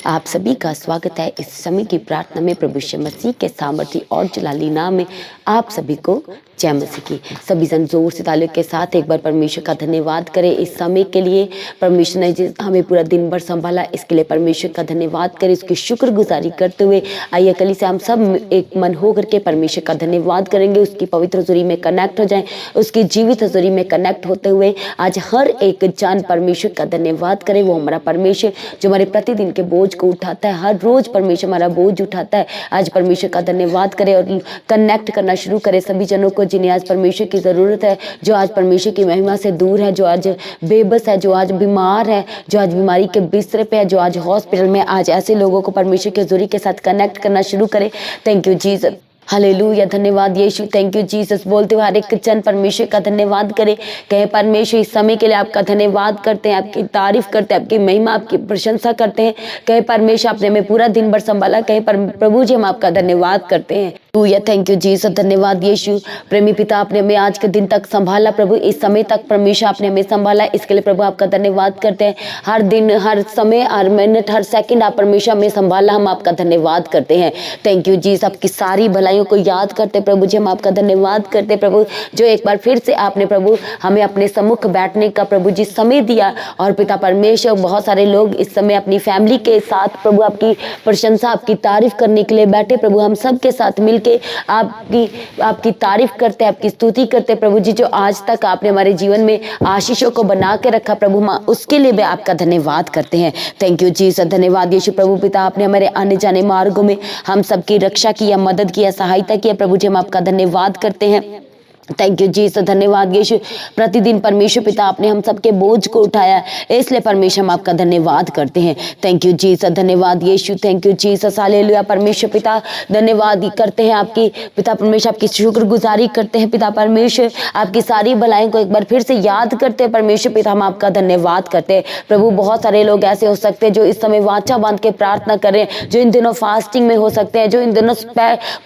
आप सभी का स्वागत है इस समय की प्रार्थना में। प्रभु यीशु मसीह के सामर्थी और जलाली नाम में आप सभी को जय मसीह की। सभी जन जोर से तालियों के साथ एक बार परमेश्वर का धन्यवाद करें इस समय के लिए। परमेश्वर ने हमें पूरा दिन भर संभाला, इसके लिए परमेश्वर का धन्यवाद करें, उसकी शुक्रगुजारी करते हुए आइए कली से हम सब एक मन हो करके परमेश्वर का धन्यवाद करेंगे। उसकी पवित्र हजूरी में कनेक्ट हो जाएं, उसकी जीवित हजूरी में कनेक्ट होते हुए आज हर एक जन परमेश्वर का धन्यवाद करे। वो हमारा परमेश्वर जो हमारे प्रतिदिन के बोझ को उठाता है, हर रोज परमेश्वर हमारा बोझ उठाता है। आज परमेश्वर का धन्यवाद करें और कनेक्ट करना शुरू करें सभी जनों को जिन्हें आज परमेश्वर की जरूरत है, जो आज परमेश्वर की महिमा से दूर है, जो आज बेबस है, जो आज बीमार है, जो आज बीमारी के बिस्तर पे है, जो आज हॉस्पिटल में। आज ऐसे लोगों को परमेश्वर की हजूरी के साथ कनेक्ट करना शुरू करें। थैंक यू जीसस, हालेलुया, धन्यवाद यीशु, थैंक यू जीसस बोलते हुए हर एक जन परमेश्वर का धन्यवाद करे। कहे परमेश्वर इस समय के लिए आपका धन्यवाद करते हैं, आपकी तारीफ करते हैं, आपकी महिमा, आपकी प्रशंसा करते हैं। कहे परमेश्वर आपने हमें पूरा दिन भर संभाला। कहे प्रभु जी हम आपका धन्यवाद करते हैं। या थैंक यू जीसस, धन्यवाद यीशु। प्रेमी पिता आपने हमें आज के दिन तक संभाला प्रभु, इस समय तक परमेश्वर आपने हमें संभाला, इसके लिए प्रभु आपका धन्यवाद करते हैं। हर दिन, हर समय, हर मिनट, हर सेकंड आप परमेश्वर हमें संभाला, हम आपका धन्यवाद करते हैं। थैंक यू जीसस, आपकी सारी भलाइयों को याद करते प्रभु जी हम आपका धन्यवाद करते प्रभु, जो एक बार फिर से आपने प्रभु हमें अपने सम्मुख बैठने का प्रभु जी समय दिया। और पिता परमेश्वर बहुत सारे लोग इस समय अपनी फैमिली के साथ प्रभु आपकी प्रशंसा, आपकी तारीफ करने के लिए बैठे प्रभु। हम सब के साथ मिलके आपकी तारीफ करते हैं, आपकी स्तुति करते प्रभु जी, जो आज तक आपने हमारे जीवन में आशीषों को बना के रखा प्रभु माँ, उसके लिए भी आपका धन्यवाद करते हैं। थैंक यू जीसस, धन्यवाद यीशु। प्रभु पिता आपने हमारे आने जाने मार्गों में हम सबकी रक्षा किया, मदद किया, सहायता किया प्रभु जी, हम आपका धन्यवाद करते हैं। थैंक यू जीसस, धन्यवाद यीशु। प्रतिदिन परमेश्वर पिता आपने हम सबके बोझ को उठाया, इसलिए परमेश्वर हम आपका धन्यवाद करते हैं। थैंक यू जीसस, धन्यवाद यीशु, थैंक यू जीसस, हालेलुया। परमेश्वर पिता धन्यवाद करते हैं आपकी, पिता परमेश्वर आपकी शुक्रगुजारी करते हैं पिता परमेश्वर, आपकी सारी भलाइयों को एक बार फिर से याद करते हैं परमेश्वर पिता, हम आपका धन्यवाद करते हैं प्रभु। बहुत सारे लोग ऐसे हो सकते हैं जो इस समय वाचा बांध के प्रार्थना कर रहे हैं, जो इन दिनों फास्टिंग में हो सकते हैं, जो इन दिनों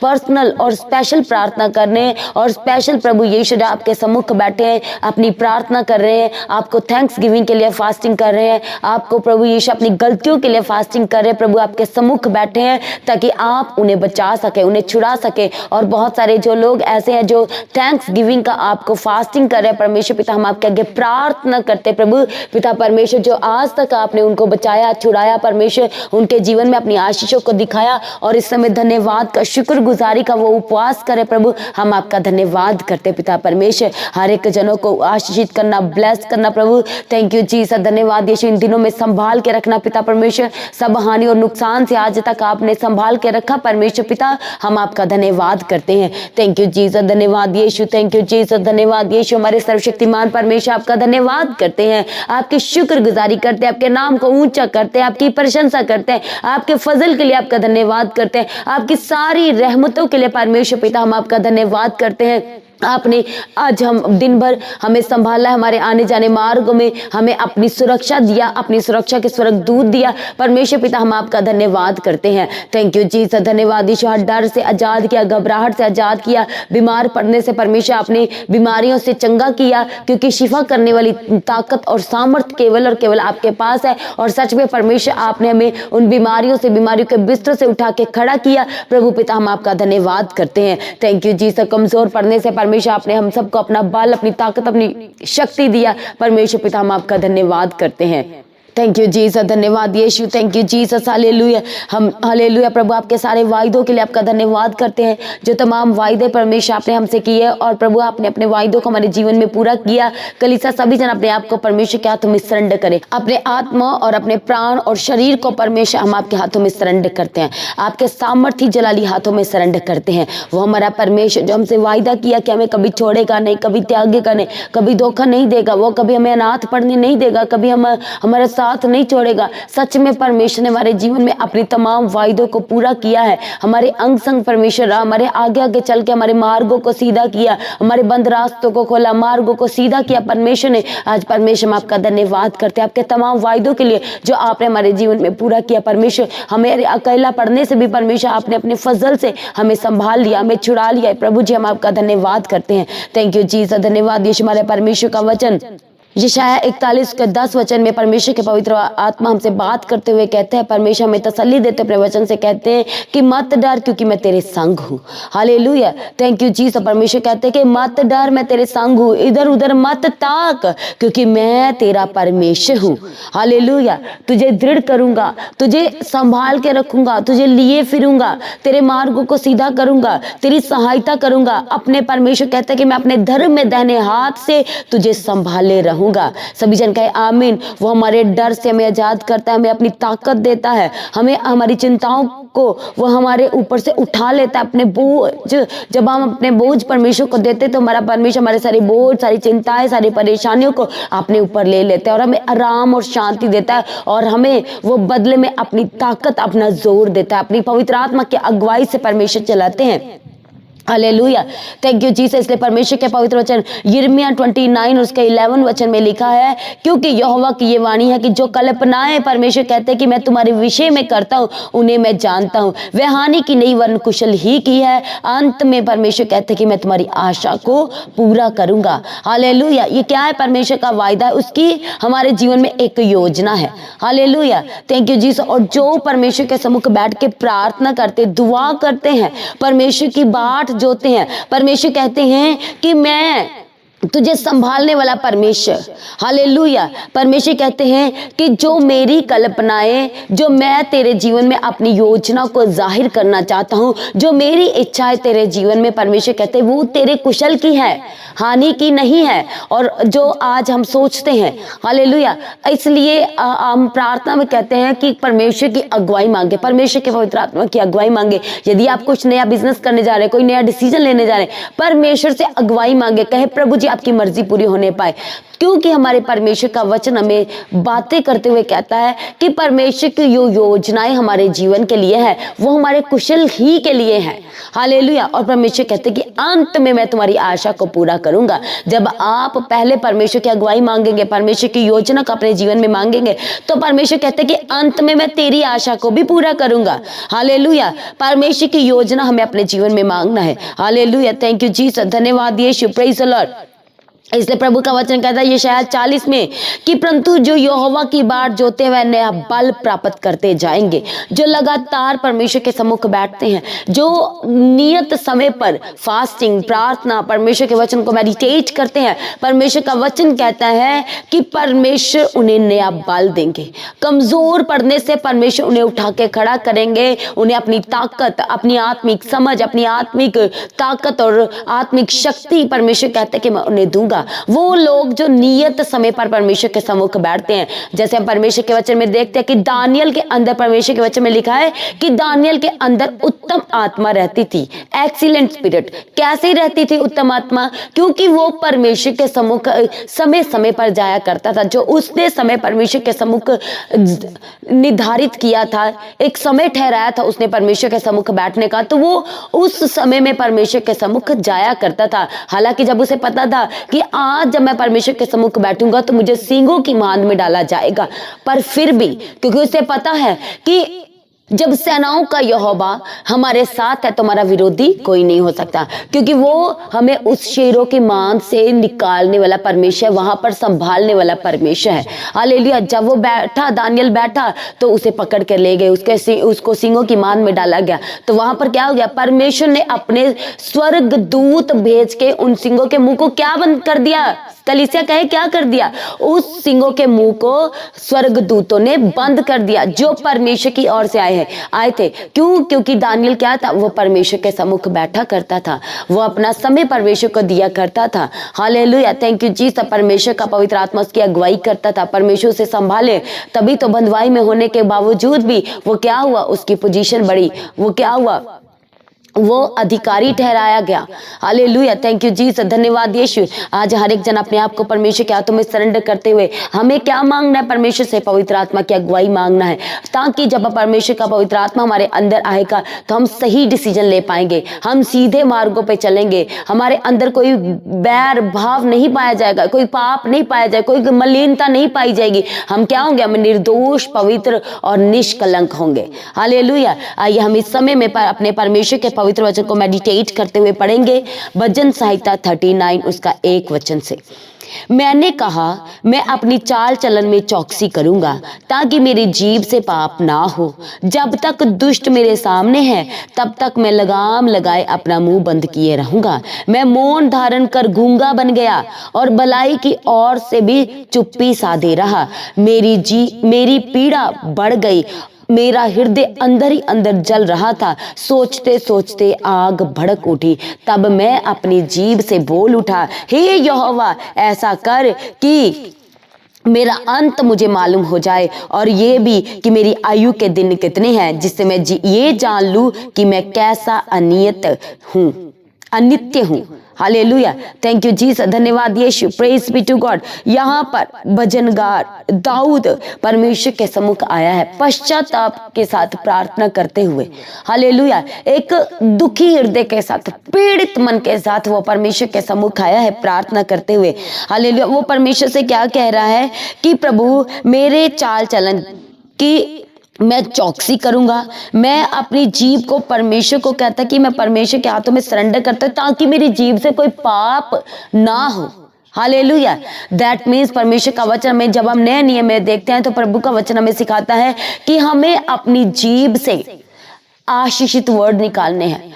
पर्सनल और स्पेशल प्रार्थना कर रहे हैं और स्पेशल प्रभु यीशु आपके सम्मुख बैठे हैं, अपनी प्रार्थना कर रहे हैं, आपको थैंक्स गिविंग के लिए फास्टिंग कर रहे हैं, आपको प्रभु यीशु अपनी गलतियों के लिए फास्टिंग कर रहे हैं प्रभु, आपके सम्मुख बैठे हैं ताकि आप उन्हें बचा सके, उन्हें छुड़ा सके। और बहुत सारे जो लोग ऐसे हैं जो थैंक्स गिविंग का आपको फास्टिंग कर रहे हैं परमेश्वर पिता, हम आपके आगे प्रार्थना करते हैं प्रभु पिता परमेश्वर, जो आज तक आपने उनको बचाया, छुड़ाया परमेश्वर, उनके जीवन में अपनी आशीषों को दिखाया और इस समय धन्यवाद का, शुक्रगुजारी का वो उपवास करे प्रभु, हम आपका धन्यवाद करते पिता परमेश्वर। हर एक जनों को आशीषित करना, ब्लेस करना प्रभु। थैंक यू जीसस, धन्यवाद यीशु। इन दिनों में संभाल के रखना पिता परमेश्वर, सब हानि और नुकसान से आज तक आपने संभाल के रखा परमेश्वर पिता, हम आपका धन्यवाद करते हैं। थैंक यू जीसस, धन्यवाद यीशु, थैंक यू जीसस, धन्यवाद यीशु। हमारे सर्वशक्तिमान परमेश्वर आपका धन्यवाद करते हैं, आपकी शुक्रगुजारी करते हैं, आपके नाम को ऊंचा करते हैं, आपकी प्रशंसा करते हैं, आपके फजल के लिए आपका धन्यवाद करते हैं, आपकी सारी रहमतों के लिए परमेश्वर पिता हम आपका धन्यवाद करते हैं। आपने आज हम दिन भर हमें संभाला, हमारे आने जाने मार्गों में हमें अपनी सुरक्षा दिया, अपनी सुरक्षा के स्वर्गदूत दिया परमेश्वर पिता, हम आपका धन्यवाद करते हैं। थैंक यू जीसस, धन्यवाद यीशु। हर डर से आजाद किया, घबराहट से आजाद किया, बीमार पड़ने से परमेश्वर आपने बीमारियों से चंगा किया, क्योंकि शिफा करने वाली ताकत और सामर्थ केवल और केवल आपके पास है। और सच में परमेश्वर आपने हमें उन बीमारियों से, बीमारियों के बिस्तर से उठा के खड़ा किया प्रभु पिता, हम आपका धन्यवाद करते हैं। Thank you Jesus. कमजोर पड़ने से परमेश्वर आपने हम सबको अपना बल, अपनी ताकत, अपनी शक्ति दिया परमेश्वर पिता, हम आपका धन्यवाद करते हैं। थैंक यू जीसस, धन्यवाद यीशु, थैंक यू जीसस, हालेलुया। हम हालेलुया प्रभु आपके सारे वायदों के लिए आपका धन्यवाद करते हैं, जो तमाम वायदे परमेश्वर आपने हमसे किए और प्रभु आपने अपने वायदों को हमारे जीवन में पूरा किया। कलीसिया सभी जन अपने आप को परमेश्वर के हाथों में सरेंडर करें, अपने आत्मा और अपने प्राण और शरीर को परमेश्वर हम आपके हाथों में सरेंडर करते हैं, आपके सामर्थी जलाली हाथों में सरेंडर करते हैं। वो हमारा परमेश्वर जो हमसे वायदा किया कि हमें कभी छोड़ेगा नहीं, कभी त्यागेगा नहीं, कभी धोखा नहीं देगा, वो कभी हमें अनाथ पड़ने नहीं देगा, कभी हमारा साथ नहीं छोड़ेगा। सच में परमेश्वर ने हमारे जीवन में अपनी तमाम वायदों को पूरा किया है, हमारे अंग संग परमेश्वर रहा, हमारे आगे आगे चल के हमारे मार्गों को सीधा किया, हमारे बंद रास्तों को खोला, मार्गों को सीधा किया परमेश्वर ने। आज परमेश्वर हम आपका धन्यवाद करते हैं आपके तमाम वायदों के लिए जो आपने हमारे जीवन में पूरा किया परमेश्वर। हमें अकेला पड़ने से भी परमेश्वर आपने अपने फजल से हमें संभाल लिया, हमें छुड़ा लिया प्रभु जी, हम आपका धन्यवाद करते हैं। थैंक यू जीसस, धन्यवाद यीशु। हमारे परमेश्वर का वचन यशायाह 41 के 10 वचन में परमेश्वर के पवित्र आत्मा हमसे बात करते हुए कहते हैं, परमेश्वर हमें तसल्ली देते अपने वचन से कहते हैं कि मत डर क्योंकि मैं तेरे संग हूँ। Hallelujah, thank you Jesus. परमेश्वर कहते हैं कि मत डर, मैं तेरे संग हूँ, इधर उधर मत ताक क्योंकि मैं तेरा परमेश्वर हूँ। हालेलुया, तुझे दृढ़ करूंगा, तुझे संभाल के रखूंगा, तुझे लिए फिरूंगा, तेरे मार्गों को सीधा करूंगा, तेरी सहायता करूंगा। अपने परमेश्वर कहते हैं कि मैं अपने धर्म में दाहिने हाथ से तुझे संभाले रहूंगा। सभी जन कहे आमीन। वो हमारे डर से हमें आजाद करता है, हमें अपनी ताकत देता है, हमें हमारी चिंताओं को वो हमारे ऊपर से उठा लेता है। अपने बोझ, जब हम अपने बोझ परमेश्वर को देते तो हमारा परमेश्वर हमारे सारे बोझ, सारी चिंताएं, सारी परेशानियों को अपने ऊपर ले लेते हैं और हमें आराम और शांति देता है और हमें वो बदले में अपनी ताकत, अपना जोर देता है। अपनी पवित्र आत्मा की अगुवाई से परमेश्वर चलाते हैं। Hallelujah, thank you Jesus. इसलिए परमेश्वर के पवित्र वचन यिर्मयाह 29 उसके 11 वचन में लिखा है, क्योंकि यहोवा की ये वाणी है कि जो कल्पनाएं परमेश्वर कहते हैं कि मैं तुम्हारे विषय में करता हूँ उन्हें मैं जानता हूँ, वह हानि की नहीं वरन कुशल ही की है। अंत में परमेश्वर कहते हैं कि मैं तुम्हारी आशा को पूरा करूंगा। हालेलुया, ये क्या है? परमेश्वर का वायदा है, उसकी हमारे जीवन में एक योजना है। Hallelujah, thank you Jesus. और जो परमेश्वर के सम्मुख बैठ के प्रार्थना करते, दुआ करते हैं, परमेश्वर की बाट जोते हैं, परमेश्वर कहते हैं कि मैं तुझे संभालने वाला परमेश्वर। हालेलुया, परमेश्वर कहते हैं कि जो मेरी कल्पनाएं, जो मैं तेरे जीवन में अपनी योजना को जाहिर करना चाहता हूं, जो मेरी इच्छाएं तेरे जीवन में, परमेश्वर कहते हैं वो तेरे कुशल की है, हानि की नहीं है। और जो आज हम सोचते हैं, हालेलुया, इसलिए हम प्रार्थना में कहते हैं कि परमेश्वर की अगुवाई मांगे, परमेश्वर के पवित्र आत्मा की अगुवाई मांगे। यदि आप कुछ नया बिजनेस करने जा रहे हैं, कोई नया डिसीजन लेने जा रहे हैं, परमेश्वर से अगुवाई मांगे, कहे प्रभु जी आपकी मर्जी पूरी होने पाए। क्योंकि हमारे परमेश्वर का वचन हमें बातें करते हुए कहता है कि परमेश्वर की जो योजनाएं हमारे जीवन के लिए है वो हमारे कुशल ही के लिए है। हालेलुया, और परमेश्वर कहते हैं कि अंत में मैं तुम्हारी आशा को पूरा करूंगा। जब आप पहले परमेश्वर की अगुवाई मांगेंगे, परमेश्वर की योजना को अपने जीवन में मांगेंगे, तो परमेश्वर कहते हैं कि अंत में मैं तेरी आशा को भी पूरा करूंगा। हालेलुया, परमेश्वर की योजना हमें अपने जीवन में मांगना है। हालेलुया, थैंक यू जीसस, धन्यवाद यीशु, प्रेज द लॉर्ड। इसलिए प्रभु का वचन कहता है यशायाह 40 में कि परंतु जो यहोवा की बाट जोते हुए नया बल प्राप्त करते जाएंगे, जो लगातार परमेश्वर के सम्मुख बैठते हैं, जो नियत समय पर फास्टिंग, प्रार्थना, परमेश्वर के वचन को मेडिटेट करते हैं, परमेश्वर का वचन कहता है कि परमेश्वर उन्हें नया बल देंगे। कमजोर पड़ने से परमेश्वर उन्हें उठा के खड़ा करेंगे, उन्हें अपनी ताकत, अपनी आत्मिक समझ, अपनी आत्मिक ताकत और आत्मिक शक्ति परमेश्वर कहते हैं कि मैं उन्हें दूंगा। वो लोग जो नियत समय पर परमेश्वर के सम्मुख बैठते हैं, जैसे हम परमेश्वर के वचन में देखते हैं कि दानियल के अंदर, परमेश्वर के वचन में लिखा है कि दानियल के अंदर उत्तम आत्मा रहती थी, एक्सीलेंट स्पिरिट। कैसे रहती थी उत्तम आत्मा? क्योंकि वो परमेश्वर के सम्मुख समय समय पर जाया करता था। जो उसने समय परमेश्वर के सम्मुख निर्धारित किया था, एक समय ठहराया था उसने परमेश्वर के सम्मुख बैठने का, तो वो उस समय में परमेश्वर के सम्मुख जाया करता था। हालांकि जब उसे पता था कि आज जब मैं परमेश्वर के सम्मुख बैठूंगा तो मुझे सींगों की मांद में डाला जाएगा, पर फिर भी क्योंकि उसे पता है कि जब सेनाओं का यहोवा हमारे साथ है तो हमारा विरोधी कोई नहीं हो सकता, क्योंकि वो हमें उस शेरों की मांद से निकालने वाला परमेश्वर, वहां पर संभालने वाला परमेश्वर है। हालेलुया, जब वो बैठा, दानियल बैठा, तो उसे पकड़ कर ले गए, उसको सींगों की मांद में डाला गया। तो वहां पर क्या हो गया? परमेश्वर ने अपने स्वर्ग दूत भेज के उन सींगों के मुंह को क्या बंद कर दिया? कलीसिया कहे क्या कर दिया? उस सींगों के मुंह को स्वर्ग दूतों ने बंद कर दिया, जो परमेश्वर की ओर से आए थे। क्यों? क्योंकि दानियल क्या था? वो परमेश्वर के सम्मुख बैठा करता था, वो अपना समय परमेश्वर को दिया करता था। Hallelujah, thank you Jesus. परमेश्वर का पवित्र आत्मा उसकी अगुवाई करता था, परमेश्वर से संभाले। तभी तो बंधुआई में होने के बावजूद भी वो क्या हुआ? उसकी पोजीशन बढ़ी। वो क्या हुआ? वो अधिकारी ठहराया गया। हालेलुया, थैंक यू जीसस, धन्यवाद यीशु। आज हर एक जन अपने आप को परमेश्वर के हाथों में सरेंडर करते हुए हमें क्या मांगना है? परमेश्वर से पवित्र आत्मा की अगुवाई मांगना है, ताकि जब परमेश्वर का पवित्र आत्मा हमारे अंदर आएगा तो हम सही डिसीजन ले पाएंगे, हम सीधे मार्गों पे चलेंगे, हमारे अंदर कोई बैर भाव नहीं पाया जाएगा, कोई पाप नहीं पाया जाएगा, कोई मलिनता नहीं पाई जाएगी। हम क्या होंगे? हम निर्दोष, पवित्र और निष्कलंक होंगे। हालेलुया। आइए हम इस समय में अपने परमेश्वर के पवित्र वचन को मेडिटेट करते हुए पढ़ेंगे भजन संहिता 39 उसका 1 वचन से। मैंने कहा मैं अपनी चाल चलन में चौकसी करूंगा ताकि मेरी जीभ से पाप ना हो। जब तक दुष्ट मेरे सामने है तब तक मैं लगाम लगाए अपना मुंह बंद किए रहूंगा। मैं मौन धारण कर गूंगा बन गया और भलाई की ओर से भी चुप्पी साधे रहा। मेरी पीड़ा बढ़ गई, मेरा हृदय अंदर ही अंदर जल रहा था। सोचते सोचते आग भड़क उठी। तब मैं अपनी जीभ से बोल उठा, हे यहोवा ऐसा कर कि मेरा अंत मुझे मालूम हो जाए और ये भी कि मेरी आयु के दिन कितने हैं, जिससे मैं ये जान लूं कि मैं कैसा अनित्य हूँ। हालेलुया, थैंक यू जीसस, धन्यवाद यीशु, प्रेज बी टू गॉड। यहाँ पर भजनगार दाऊद परमेश्वर के सम्मुख आया है पश्चाताप के साथ प्रार्थना करते हुए। हालेलुया, एक दुखी हृदय के साथ, पीड़ित मन के साथ वो परमेश्वर के सम्मुख आया है प्रार्थना करते हुए। हालेलुया, वो परमेश्वर से क्या कह रहा है कि प्रभु मेरे चाल चलन की मैं चौकसी करूंगा। मैं अपनी जीभ को, परमेश्वर को कहता कि मैं परमेश्वर के हाथों में सरेंडर करता ताकि मेरी जीभ से कोई पाप ना हो। हालेलुया, दैट मीन्स परमेश्वर का वचन में जब हम नए नियम में देखते हैं तो प्रभु का वचन हमें सिखाता है कि हमें अपनी जीभ से आशीषित वर्ड निकालने हैं।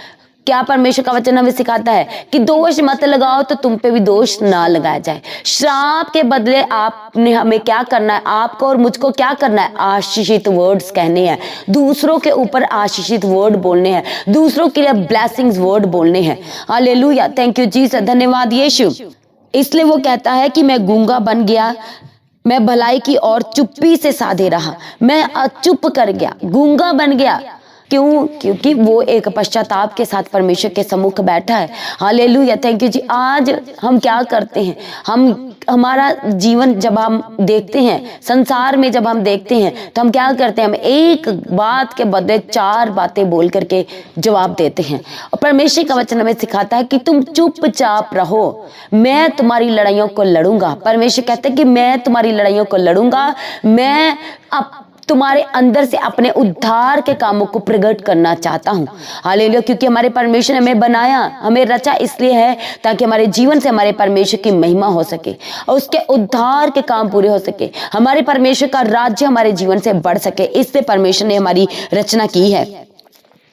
क्या परमेश्वर का वचन हमें सिखाता है कि दोष मत लगाओ तो तुम पे भी दोष ना लगाया जाए। श्राप के बदले आपने हमें क्या करना है, आपको और मुझको क्या करना है, आशीषित वर्ड्स कहने हैं। दूसरों के ऊपर आशीषित वर्ड बोलने हैं, दूसरों के लिए ब्लेसिंग्स वर्ड बोलने हैं। हालेलुया, थैंक यू जीसस, धन्यवाद यीशु। इसलिए वो कहता है कि मैं गूंगा बन गया, मैं भलाई की ओर चुप्पी से साधे रहा। मैं चुप कर गया, गूंगा बन गया। क्यों? क्योंकि वो एक पश्चाताप के साथ परमेश्वर के सम्मुख बैठा है। हालेलुया, थैंक यू जी। आज हम क्या करते हैं, हमारा जीवन जब हम देखते हैं, संसार में जब हम देखते हैं तो हम क्या करते हैं, हम एक बात के बदले 4 बातें बोल करके जवाब देते हैं। और परमेश्वर का वचन हमें सिखाता है कि तुम चुपचाप रहो, मैं तुम्हारी लड़ाइयों को लड़ूंगा। परमेश्वर कहते हैं कि मैं तुम्हारी लड़ाइयों को लड़ूंगा, मैं अब तुम्हारे अंदर से अपने उद्धार के कामों को प्रकट करना चाहता हूँ। हालेलुया, क्योंकि हमारे परमेश्वर ने हमें बनाया, हमें रचा इसलिए है ताकि हमारे जीवन से हमारे परमेश्वर की महिमा हो सके और उसके उद्धार के काम पूरे हो सके, हमारे परमेश्वर का राज्य हमारे जीवन से बढ़ सके। इससे परमेश्वर ने हमारी रचना की है।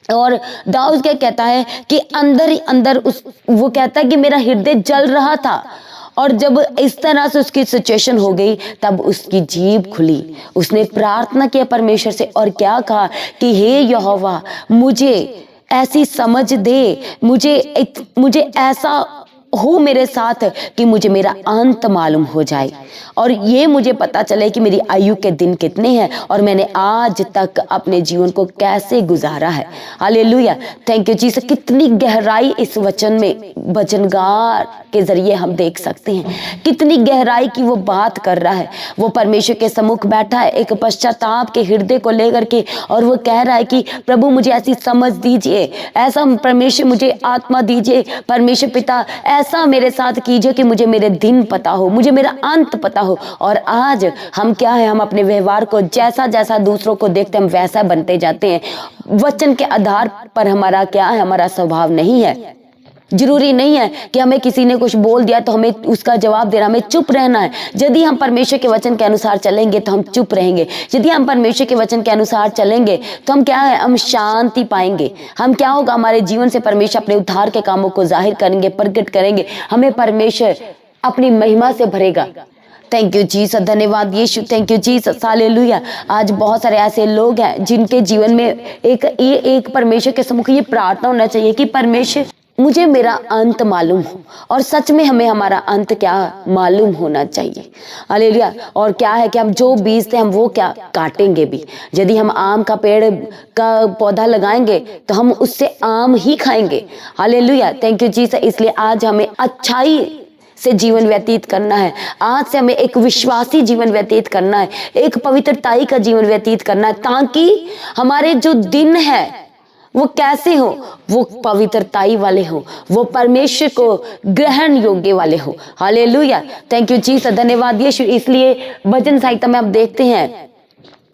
और दाऊद क्या कहता है कि अंदर ही अंदर वो कहता है कि मेरा हृदय जल रहा था। और जब इस तरह से उसकी सिचुएशन हो गई तब उसकी जीभ खुली, उसने प्रार्थना किया परमेश्वर से और क्या कहा कि हे यहोवा मुझे ऐसी समझ दे, मुझे ऐसा हो मेरे साथ कि मुझे मेरा अंत मालूम हो जाए और ये मुझे पता चले कि मेरी आयु के दिन कितने हैं और मैंने आज तक अपने जीवन को कैसे गुजारा है। Hallelujah, thank you Jesus. कितनी गहराई इस वचन में भजनगार के जरिए हम देख सकते हैं, कितनी गहराई की वो बात कर रहा है। वो परमेश्वर के सम्मुख बैठा है एक पश्चाताप के हृदय को लेकर के और वो कह रहा है कि प्रभु मुझे ऐसी समझ दीजिए, ऐसा परमेश्वर मुझे आत्मा दीजिए, परमेश्वर पिता ऐसा मेरे साथ कीजिए कि मुझे मेरे दिन पता हो, मुझे मेरा अंत पता हो। और आज हम क्या है, हम अपने व्यवहार को जैसा जैसा दूसरों को देखते हैं हम वैसा बनते जाते हैं। वचन के आधार पर हमारा क्या है, हमारा स्वभाव नहीं है। जरूरी नहीं है कि हमें किसी ने कुछ बोल दिया तो हमें उसका जवाब देना, हमें चुप रहना है। यदि हम परमेश्वर के वचन के अनुसार चलेंगे तो हम चुप रहेंगे। यदि हम परमेश्वर के वचन के अनुसार चलेंगे तो हम क्या है, हम शांति पाएंगे। हम क्या होगा, हमारे जीवन से परमेश्वर अपने उद्धार के कामों को जाहिर करेंगे, प्रकट करेंगे। हमें परमेश्वर अपनी महिमा से भरेगा। थैंक यू जीसस, धन्यवाद यीशु, थैंक यू जीसस, हालेलुया। आज बहुत सारे ऐसे लोग हैं जिनके जीवन में एक परमेश्वर के सम्मुख ये प्रार्थना होना चाहिए कि परमेश्वर मुझे मेरा अंत मालूम हो। और सच में हमें हमारा अंत क्या मालूम होना चाहिए। हालेलुया। और क्या है कि हम जो बीजते हैं हम वो क्या काटेंगे भी। यदि हम आम का पेड़ का पौधा लगाएंगे तो हम उससे आम ही खाएंगे। Hallelujah, thank you Jesus. इसलिए आज हमें अच्छाई से जीवन व्यतीत करना है। आज से हमें एक विश्वासी जीवन व्यतीत करना है, एक पवित्रताई का जीवन व्यतीत करना है, ताकि हमारे जो दिन है वो कैसे हो, वो पवित्रताई वाले हो, वो परमेश्वर को ग्रहण योग्य वाले हो। हालेलुया, थैंक यू जीसस, धन्यवाद यीशु। इसलिए भजन संहिता में आप देखते हैं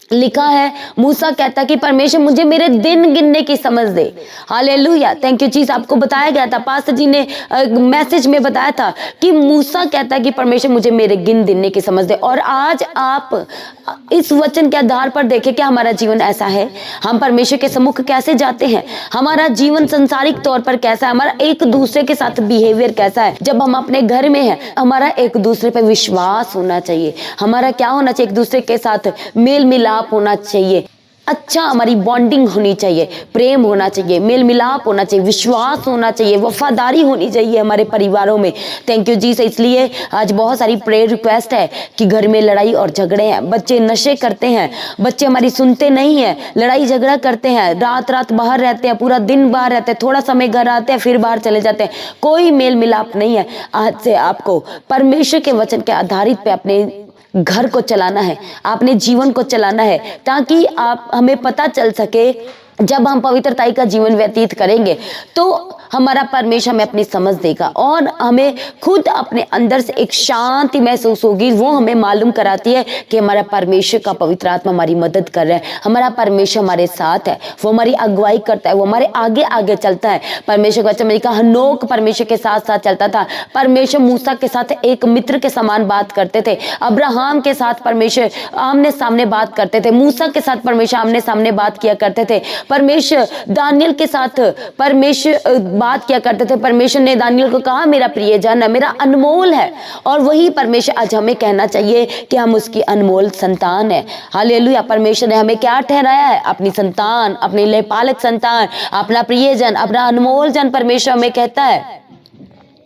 लिखा है, मूसा कहता है कि परमेश्वर मुझे मेरे दिन गिनने की समझ दे। हालेलुया, थैंक यू चीज आपको बताया गया था, पास्टर जी ने मैसेज में बताया था कि मूसा कहता है कि परमेश्वर मुझे मेरे गिनने की समझ दे। और आज आप इस वचन के आधार पर देखें कि हमारा जीवन ऐसा है, हम परमेश्वर के सम्मुख कैसे जाते हैं, हमारा जीवन संसारिक तौर पर कैसा है, हमारा एक दूसरे के साथ बिहेवियर कैसा है। जब हम अपने घर में हैं, हमारा एक दूसरे पर विश्वास होना चाहिए, हमारा क्या होना चाहिए, एक दूसरे के साथ मेल मिलाप होना चाहिए, अच्छा हमारी बॉन्डिंग होनी चाहिए, प्रेम होना चाहिए, मेल मिलाप होना चाहिए, विश्वास होना चाहिए, वफादारी होनी चाहिए हमारे परिवारों में। थैंक यू जी से। इसलिए आज बहुत सारी प्रेयर रिक्वेस्ट है कि घर में लड़ाई और झगड़े हैं, बच्चे नशे करते हैं, बच्चे हमारी सुनते नहीं है, लड़ाई झगड़ा करते हैं, रात रात बाहर रहते हैं, पूरा दिन बाहर रहते हैं, थोड़ा समय घर आते हैं फिर बाहर चले जाते हैं, कोई मेल मिलाप नहीं है। आज से आपको परमेश्वर के वचन के आधारित पे अपने घर को चलाना है, अपने जीवन को चलाना है, ताकि आप हमें पता चल सके जब हम पवित्रताई का जीवन व्यतीत करेंगे तो हमारा परमेश्वर हमें अपनी समझ देगा और हमें खुद अपने अंदर से एक शांति महसूस होगी। वो हमें मालूम कराती है कि हमारा परमेश्वर का पवित्र आत्मा हमारी मदद कर रहा है, हमारा परमेश्वर हमारे साथ है, वो हमारी अगुवाई करता है, वो हमारे आगे आगे चलता है। परमेश्वर का वचन में लिखा, हनोक परमेश्वर के साथ साथ चलता था, परमेश्वर मूसा के साथ एक मित्र के समान बात करते थे, अब्राहम के साथ परमेश्वर आमने सामने बात करते थे, मूसा के साथ परमेश्वर आमने सामने बात किया करते थे, परमेश्वर दानियल के साथ परमेश्वर बात किया करते थे। परमेश्वर ने दानियल को कहा, मेरा प्रियजन है, मेरा अनमोल है, और वही परमेश्वर आज हमें कहना चाहिए कि हम उसकी अनमोल संतान है। हालेलुया, परमेश्वर ने हमें क्या ठहराया है, अपनी संतान, अपने लिए पालक संतान, अपना प्रियजन, अपना अनमोल जन परमेश्वर हमें कहता है।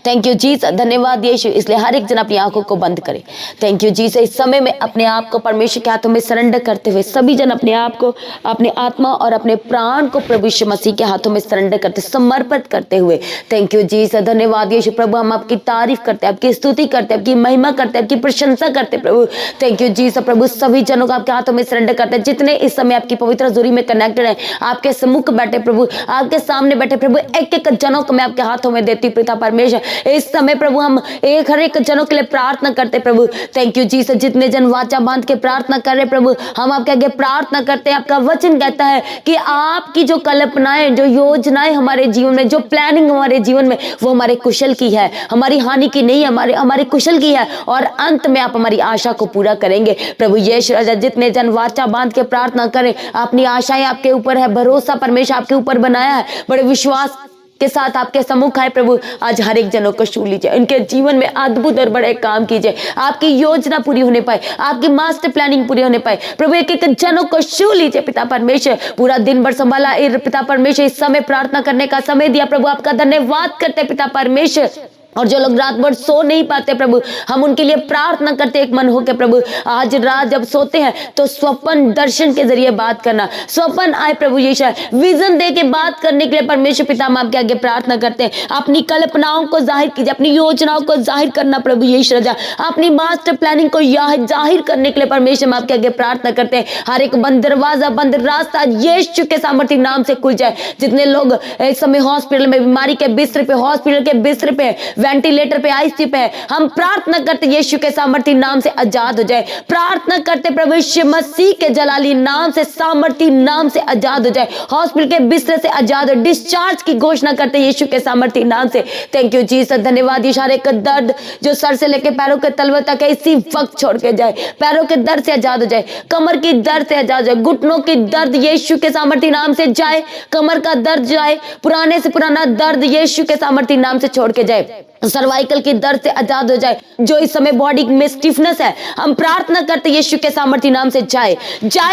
थैंक यू जीसस, धन्यवाद यीशु। इसलिए हर एक जन अपनी आंखों को बंद करे। Thank you Jesus. इस समय में अपने आप को परमेश्वर के हाथों में सरेंडर करते हुए सभी जन अपने आप को, अपने आत्मा और अपने प्राण को प्रभु यीशु मसीह के हाथों में सरेंडर करते, समर्पित करते हुए। थैंक यू जीसस, धन्यवाद यीशु। प्रभु हम आपकी तारीफ करते हैं, आपकी स्तुति करते हैं, आपकी महिमा करते हैं, आपकी प्रशंसा करते हैं प्रभु। Thank you Jesus. प्रभु सभी जनों को आपके हाथों में सरेंडर करते हैं, जितने इस समय आपकी पवित्र हजूरी में कनेक्टेड है, आपके सम्मुख बैठे प्रभु, आपके सामने बैठे प्रभु, एक एक जनों को मैं आपके हाथों में देती पिता परमेश्वर। इस समय प्रभु हम एक हर एक जनों के लिए प्रार्थना करते प्रभु। Thank you Jesus. जितने जन वाचा बांध के प्रार्थना कर रहे प्रभु, हम आपके आगे प्रार्थना करते हैं। आपका वचन कहता है कि आपकी जो कल्पनाएं, जो योजनाएं हमारे जीवन में, जो प्लानिंग हमारे जीवन में, वो हमारे कुशल की है, हमारी हानि की नहीं है, हमारे कुशल की है, और अंत में आप हमारी आशा को पूरा करेंगे प्रभु यीशु राजा। जितने जन वाचा बांध के प्रार्थना करें, अपनी आशाएं आपके ऊपर है, भरोसा परमेश्वर आपके ऊपर बनाया है, बड़े विश्वास के साथ आपके सम्मुख आए प्रभु। आज हर एक जनों को छू लीजिए, इनके जीवन में अद्भुत और बड़े काम कीजिए, आपकी योजना पूरी होने पाए, आपकी मास्टर प्लानिंग पूरी होने पाए प्रभु। एक एक जनों को छू लीजिए पिता परमेश्वर। पूरा दिन भर संभाला पिता परमेश्वर, इस समय प्रार्थना करने का समय दिया प्रभु, आपका धन्यवाद करते पिता परमेश्वर। और जो लोग रात भर सो नहीं पाते प्रभु, हम उनके लिए प्रार्थना करते एक मन होकर प्रभु। आज रात जब सोते हैं तो स्वप्न दर्शन के जरिए बात करना, स्वप्न आए प्रभु यीशु, विजन दे के बात करने के लिए परमेश्वर पिता हम आपके आगे प्रार्थना करते हैं। अपनी कल्पनाओं को जाहिर कीजिए, अपनी योजनाओं को जाहिर करना प्रभु यीशु राजा, अपनी मास्टर प्लानिंग को जाहिर करने के लिए परमेश्वर हम आपके आगे प्रार्थना करते हैं। हर एक बंद दरवाजा, बंद रास्ता यीशु के सामर्थ्य नाम से खुल जाए। जितने लोग इस समय हॉस्पिटल में, बीमारी के बिस्तर पे, हॉस्पिटल के बिस्तर पे, वेंटिलेटर पे, आईसीयू पे, हम प्रार्थना करते यीशु के सामर्थ्य नाम से आजाद हो जाए। प्रार्थना करते प्रभु यीशु मसीह के जलाली नाम से, सामर्थ्य नाम से आजाद हो जाए, हॉस्पिटल के बिस्तर से आजाद हो, डिस्चार्ज की घोषणा करते यीशु के सामर्थ्य नाम से। थैंक यू जीसस, धन्यवाद। इशारे का दर्द जो सर से लेके पैरों के तलवे तक है, इसी वक्त छोड़ के जाए, पैरों के दर्द से आजाद हो जाए, कमर की दर्द से आजाद हो जाए, घुटनों की दर्द यीशु के सामर्थ्य नाम से जाए, कमर का दर्द जाए, पुराने से पुराना दर्द यीशु के सामर्थ्य नाम से छोड़ के जाए, सर्वाइकल की दर्द से आजाद हो जाए। जो इस समय बॉडी में स्टिफनेस है, हम प्रार्थना करते यीशु के सामर्थ्य नाम से जाए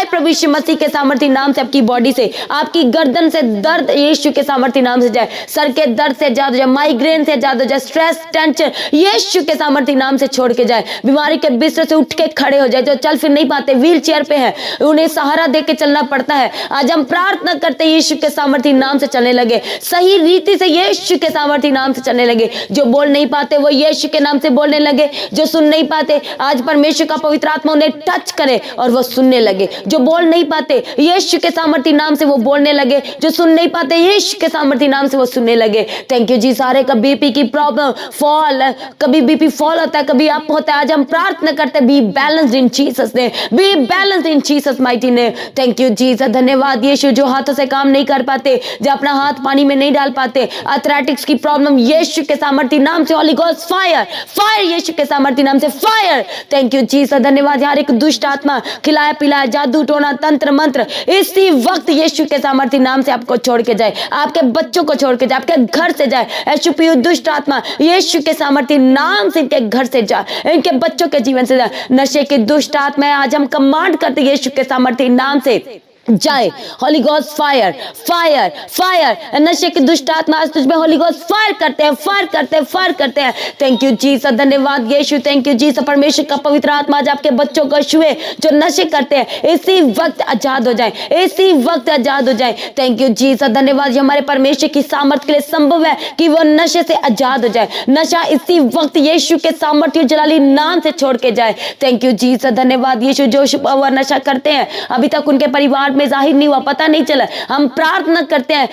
प्रभु यीशु मसीह के सामर्थ्य नाम से, आपकी बॉडी से, आपकी गर्दन से दर्द यीशु के सामर्थ्य नाम से जाए, सर के दर्द से आजाद हो जाए, माइग्रेन से आजाद हो जाए, स्ट्रेस टेंशन यीशु के सामर्थ्य नाम से छोड़ के जाए, बीमारी के बिस्तर से उठ के खड़े हो जाए, जो चल फिर नहीं पाते, व्हील चेयर पे है, उन्हें सहारा दे के चलना पड़ता है, आज हम प्रार्थना करते यीशु के सामर्थ्य नाम से चलने लगे, सही रीति से यीशु के सामर्थ्य नाम से चलने लगे। जो बोल नहीं पाते वो यीशु के नाम से बोलने लगे। जो सुन नहीं पाते आज परमेश्वर का पवित्र आत्मा उन्हें टच करे और वो सुनने लगे। जो बोल नहीं पाते यीशु के सामर्थी नाम से वो बोलने लगे। जो सुन नहीं पाते यीशु के सामर्थी नाम से वो सुनने लगे। थैंक यू जी। सारे का बीपी की प्रॉब्लम फॉल, कभी बीपी फॉल होता है, कभी अप होता है। आज हम प्रार्थना करते हैं be balanced in Jesus name, be balanced in Jesus mighty name. Thank you Jesus. धन्यवाद यीशु। जो हाथों से काम नहीं कर पाते, जो अपना हाथ पानी में नहीं डाल पाते, अथलेटिक्स की प्रॉब्लम यीशु के सामर्थी नाम से होली गोस्ट फायर, फायर यीशु के सामर्थी नाम से फायर। Thank you Jesus. धन्यवाद। हर एक दुष्ट आत्मा, खिलाया पिलाया, जादू टोना, तंत्र मंत्र इसी वक्त यीशु के सामर्थी नाम से आपको छोड़ के जाए, आपके बच्चों को छोड़ के जाए, आपके घर से जाए। एचपीयू दुष्ट आत्मा यीशु के सामर्थी नाम से इनके घर से जाए, इनके बच्चों के जीवन से जाए। नशे की दुष्ट आत्मा आज हम कमांड करते यीशु के सामर्थी नाम से जाए। Holi ghost fire, fire, fire. नशे की दुष्ट आत्मा आज तुझ में होली गोस्ट फायर करते हैं, फायर करते हैं, फायर करते हैं। Thank you Jesus. धन्यवाद यीशु। Thank you Jesus. परमेश्वर का पवित्र आत्मा आज आपके बच्चों को छुए जो नशे करते हैं, इसी वक्त आजाद हो जाए, इसी वक्त आजाद हो जाए। Thank you Jesus. धन्यवाद। हमारे परमेश्वर की सामर्थ्य के लिए संभव है कि वो नशे से आजाद हो जाए। नशा इसी वक्त यीशु के सामर्थ्य जलाली नाम से छोड़ के जाए। Thank you Jesus. धन्यवाद यीशु। जो छुपा हुआ नशा करते हैं, अभी तक उनके परिवार में जाहिर नहीं हुआ, पता नहीं चला, हम प्रार्थना करते हैं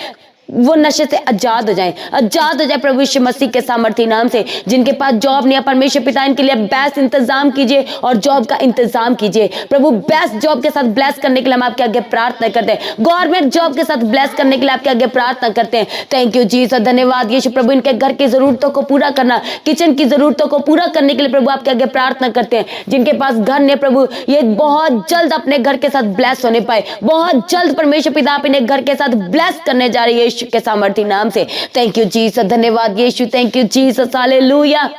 वो नशे से आजाद हो जाए, आजाद हो जाए प्रभु यीशु मसीह के सामर्थी नाम से। जिनके पास जॉब नहीं है, परमेश्वर पिता इनके लिए बेस्ट इंतजाम कीजिए और जॉब का इंतजाम कीजिए प्रभु। बेस्ट जॉब के साथ ब्लेस करने के लिए हम आपके आगे प्रार्थना करते हैं। गवर्नमेंट जॉब के साथ ब्लेस करने के लिए आपके आगे प्रार्थना करते हैं। Thank you Jesus. धन्यवाद यीशु। प्रभु इनके घर की जरूरतों को पूरा करना, किचन की जरूरतों को पूरा करने के लिए प्रभु आपके आगे प्रार्थना करते हैं। जिनके पास घर नहीं प्रभु, ये बहुत जल्द अपने घर के साथ ब्लेस होने पाए, बहुत जल्द परमेश्वर पिता आप इन्हें घर के साथ ब्लेस करने जा रही है यीशु के सामर्थी नाम से। Thank you Jesus. धन्यवाद यीशु। Thank you Jesus. हालेलुया।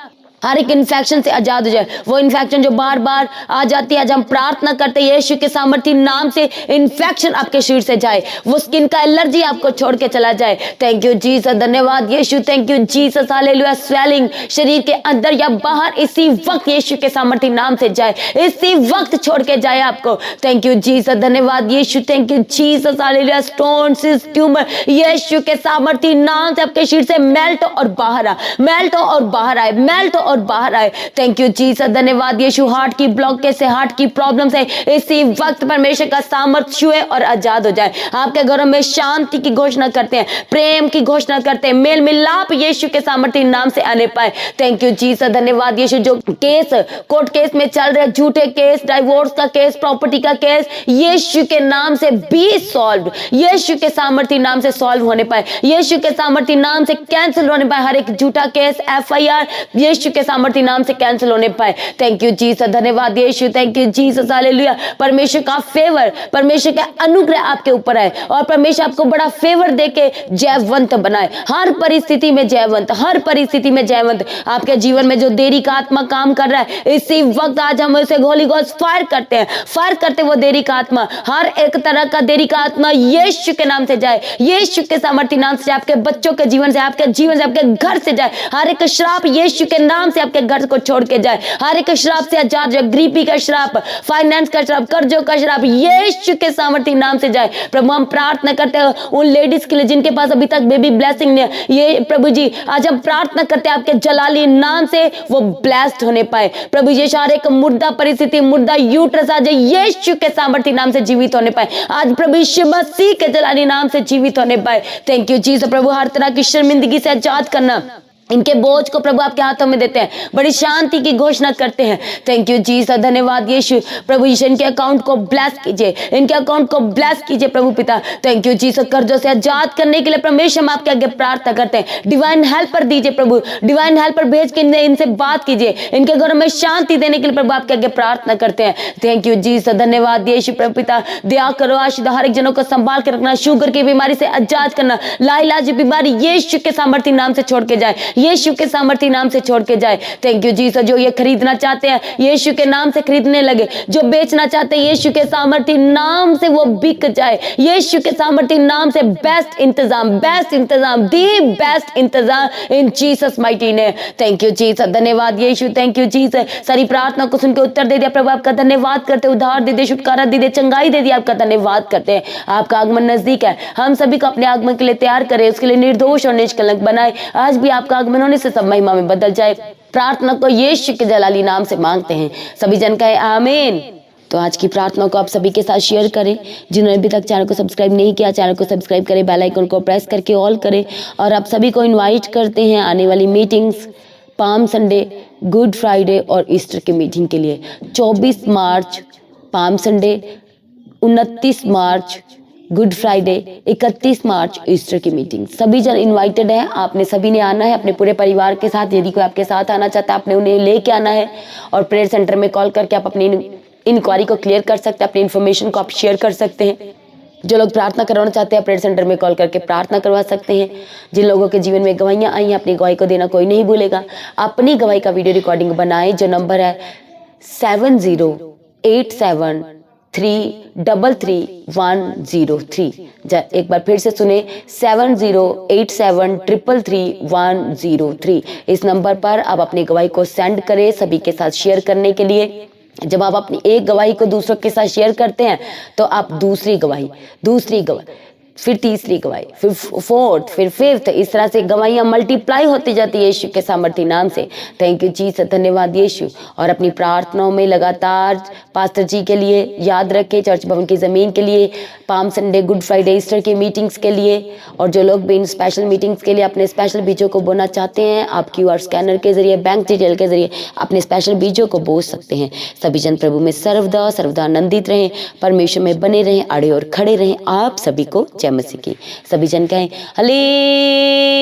हर एक इन्फेक्शन से आजाद हो जाए, वो इन्फेक्शन जो बार बार आ जाती है, आज हम प्रार्थना करते हैं यीशु के सामर्थी नाम से इन्फेक्शन आपके शरीर से जाए, वो स्किन का एलर्जी आपको छोड़ के चला जाए। Thank you Jesus. धन्यवाद यीशु। Thank you Jesus. Hallelujah. Swelling शरीर के अंदर या बाहर इसी वक्त यीशु के सामर्थी नाम से जाए, इसी वक्त छोड़ के जाए आपको। Thank you Jesus. धन्यवाद यीशु। Thank you Jesus. Hallelujah. Stone, tumour यीशु के सामर्थी नाम से आपके शरीर से मेल्ट और बाहर आ, मेल्ट और बाहर आए, मेल्ट और बाहर आए। Thank you Jesus. धन्यवाद यीशु। हार्ट की ब्लॉकेज से, हार्ट की प्रॉब्लम से इसी वक्त परमेश्वर का सामर्थ्य छुए और आजाद हो जाए। आपके घरों में शांति की घोषणा करते हैं, प्रेम की घोषणा करते हैं, मेल मिलाप यीशु के सामर्थ्य नाम से आने पाए। Thank you Jesus. धन्यवाद यीशु। जो केस कोर्ट केस में चल रहे, झूठे केस, डाइवोर्स का केस, प्रॉपर्टी का केस, यीशु के नाम से बी सॉल्व, यीशु के सामर्थ्य नाम से सॉल्व होने पाए, यीशु के सामर्थ्य नाम से कैंसिल होने पाए। हर एक झूठा केस, FIR यीशु के सामर्थ्य नाम से कैंसिल होने पाए। Thank you Jesus. धन्यवाद यीशु। Thank you Jesus. हालेलुया। परमेश्वर का फेवर, परमेश्वर का अनुग्रह आपके ऊपर है और परमेश्वर आपको बड़ा फेवर देके जयवंत बनाए, हर परिस्थिति में जयवंत, हर परिस्थिति में जयवंत। आपके जीवन में जो देरी का आत्मा काम कर रहा है, इसी वक्त आज हम उसे होली गोस्ट फायर करते हैं, फायर करते वो देरी का आत्मा, हर एक तरह का देरी का आत्मा यीशु के नाम से जाए, यीशु के सामर्थ्य नाम से, आपके बच्चों के जीवन से, आपके जीवन से, आपके घर से जाए। हर एक श्राप यीशु के नाम से आपके घर को छोड़ के जाए, हर एक श्राप से आजाद जाए, गरीबी का श्राप, फाइनेंस का श्राप, कर्जों का श्राप यीशु के सामर्थ्य नाम से जाए। प्रभु हम प्रार्थना करते हैं उन लेडीज के लिए जिनके पास अभी तक बेबी ब्लेसिंग नहीं है, ये प्रभु जी आज हम प्रार्थना करते हैं आपके जलाली नाम से वो ब्लेस्ड होने पाए। प्रभु ये हर एक मुर्दा परिस्थिति, मुर्दा यूट्रस आज यीशु के सामर्थ्य नाम से जीवित होने पाए, आज प्रभु यीशु मसीह के जलाली नाम से जीवित होने पाए। Thank you Jesus. प्रभु हर तरह की शर्मिंदगी से आजाद करना, इनके बोझ को प्रभु आपके हाथों में देते हैं, बड़ी शांति की घोषणा करते हैं। Thank you Jesus. धन्यवाद यीशु। प्रभु यीशु इनके अकाउंट को ब्लेस कीजिए, इनके अकाउंट को ब्लेस कीजिए प्रभु पिता। Thank you Jesus. कर्जों से आजाद करने के लिए परमेश्वर हम आपके आगे प्रार्थना करते हैं, डिवाइन हेल्पर दीजिए प्रभु, डिवाइन हेल्पर भेज के इनसे बात कीजिए, इनके घरों में शांति देने के लिए प्रभु आपके आगे प्रार्थना करते हैं। Thank you Jesus. धन्यवाद यीशु। प्रभु पिता दया करो, आशीर्वाद हर एक जनों को संभाल के रखना, शुगर की बीमारी से आजाद करना, लाइलाज बीमारी यीशु के सामर्थ्य नाम से छोड़ के जाए, यीशु के सामर्थ्य नाम से छोड़ के जाए। Thank you Jesus. जो ये खरीदना चाहते हैं यीशु के नाम से खरीदने लगे, जो बेचना चाहते हैं यीशु के सामर्थ्य नाम से वो बिक जाए, यीशु के सामर्थ्य नाम से बेस्ट इंतजाम, बेस्ट इंतजाम, दी बेस्ट इंतजाम इन Jesus mighty name. Thank you Jesus. धन्यवाद यीशु। Thank you Jesus. सारी प्रार्थना को सुन के उत्तर दे दिया प्रभु, आपका धन्यवाद करते, उद्धार दे दे, छुटकारा दे दे, चंगाई दे दी, आपका धन्यवाद करते हैं। आपका आगमन नजदीक है, हम सभी को अपने आगमन के लिए तैयार करें, उसके लिए निर्दोष और निष्कलंक बनाए। आज भी आपका आगमन होने से सब महिमा में बदल जाए। प्रार्थना को यीशु के जलाली नाम से मांगते हैं, सभी जन कहे आमीन। तो आज की प्रार्थना को आप सभी के साथ शेयर करें। जिन्होंने अभी तक चैनल को सब्सक्राइब नहीं किया, चैनल को सब्सक्राइब करें, बेल आइकन को प्रेस करके ऑल करें। और आप सभी को इनवाइट करते हैं आने वाली meetings, palm Sunday, good Friday और ईस्टर की मीटिंग के लिए। 24 मार्च पाम संडे, 29 मार्च गुड फ्राइडे, 31 मार्च ईस्टर की मीटिंग। सभी जन इनवाइटेड हैं, आपने सभी ने आना है अपने पूरे परिवार के साथ। यदि कोई आपके साथ आना चाहता है, आपने उन्हें लेके आना है। और प्रेयर सेंटर में कॉल करके आप अपनी इंक्वायरी को क्लियर कर सकते हैं, अपनी इन्फॉर्मेशन को आप शेयर कर सकते हैं। जो लोग प्रार्थना करवाना चाहते हैं, प्रेयर सेंटर में कॉल करके प्रार्थना करवा सकते हैं। जिन लोगों के जीवन में गवाहियाँ आई हैं, अपनी गवाही को देना कोई नहीं भूलेगा। अपनी गवाही का वीडियो रिकॉर्डिंग बनाएं, जो नंबर है 7087333103। एक बार फिर से सुने, 7087333103। इस नंबर पर आप अपनी गवाही को सेंड करें सभी के साथ शेयर करने के लिए। जब आप अपनी एक गवाही को दूसरों के साथ शेयर करते हैं तो आप दूसरी गवाही, फिर तीसरी गवाही, फिर फोर्थ, फिर फिफ्थ, इस तरह से गवाहियाँ मल्टीप्लाई होती जाती है यीशु के सामर्थी नाम से। थैंक यू जीसस, धन्यवाद यीशु। और अपनी प्रार्थनाओं में लगातार पास्टर जी के लिए याद रखें, चर्च भवन की ज़मीन के लिए, palm Sunday, good Friday, Easter की मीटिंग्स के लिए। और जो लोग भी इन स्पेशल मीटिंग्स के लिए अपने स्पेशल बीजों को बोना चाहते हैं, आप QR स्कैनर के जरिए, बैंक डिटेल के जरिए अपने स्पेशल बीजों को बो सकते हैं। सभी जन प्रभु में सर्वदा आनंदित रहें, परमेश्वर में बने रहें, अड़े और खड़े रहें। आप सभी को जय मसीह की। सभी जन कहें हालेलुया।